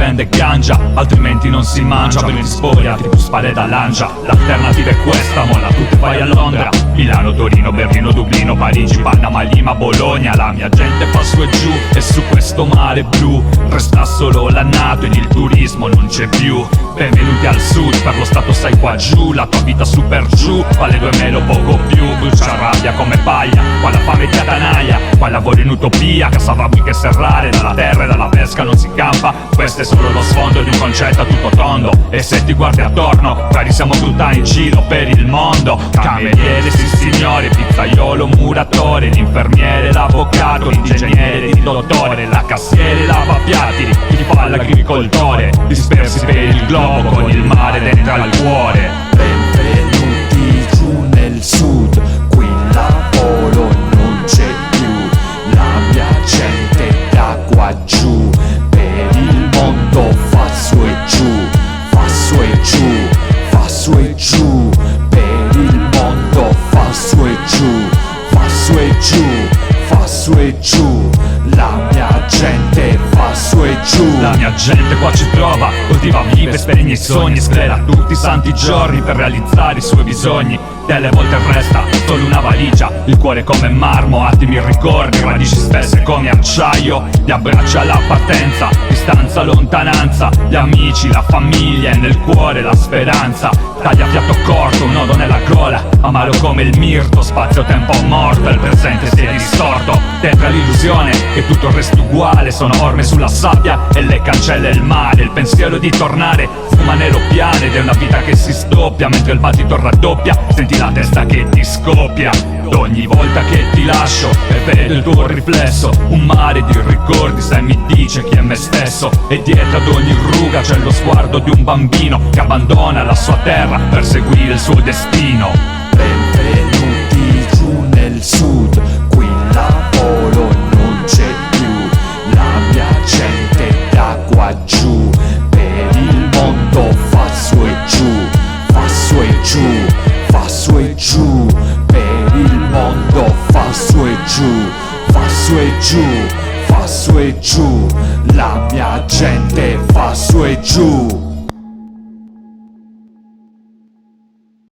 prende ganja, altrimenti non si mangia. Per ti spoglia, tipo spade da lancia. L'alternativa è questa, molla tutto e vai a Londra, Milano, Torino, Berlino, Dublino, Parigi, Panama, Lima, Bologna. La mia gente fa su e giù, e su questo mare blu resta solo la NATO ed il turismo non c'è più. Benvenuti al sud, per lo stato sei qua giù, la tua vita super giù, vale 2 melo poco più. Brucia rabbia come paglia, qua la fame ti attanaia, qua lavoro in utopia, cassavamo che serrare, dalla terra e dalla pesca non si campa. Questo è solo lo sfondo di un concetto a tutto tondo, e se ti guardi attorno, vari siamo tutta in giro per il mondo. Cameriere, sì signore, pizzaiolo, muratore, l'infermiere, l'avvocato, l'ingegnere, il dottore, la cassiere, lavapiatti, chi fa l'agricoltore, dispersi per il globo con il mare dentro al cuore. Benvenuti giù nel sud, qui lavoro non c'è più, la mia gente da qua giù, per il mondo fa su e giù, fa su e giù, fa su e giù, per il mondo fa su e giù, fa su e giù, fa su e giù, la mia gente fa su e giù. La mia gente qua ci trova, coltiva, vive, spegna i sogni, sclera tutti i santi giorni per realizzare i suoi bisogni. Delle volte resta solo una valigia, il cuore come marmo, attimi ricordi, radici spesse come acciaio. Gli abbracci alla partenza, distanza, lontananza, gli amici, la famiglia e nel cuore la speranza. Taglia fiato corto, un nodo nella gola, amaro come il mirto, spazio-tempo morto, il presente si è distorto. Dentro l'illusione che tutto resta uguale, sono orme sulla sabbia e le cancelle il mare. Il pensiero di tornare fuma nero piane ed è una vita che si stoppia mentre il battito raddoppia, senti la testa che ti scoppia. Ogni volta che ti lascio e vedo il tuo riflesso, un mare di ricordi, sai mi dice chi è me stesso. E dietro ad ogni ruga c'è lo sguardo di un bambino che abbandona la sua terra per seguire il suo destino. Benvenuti giù nel sud,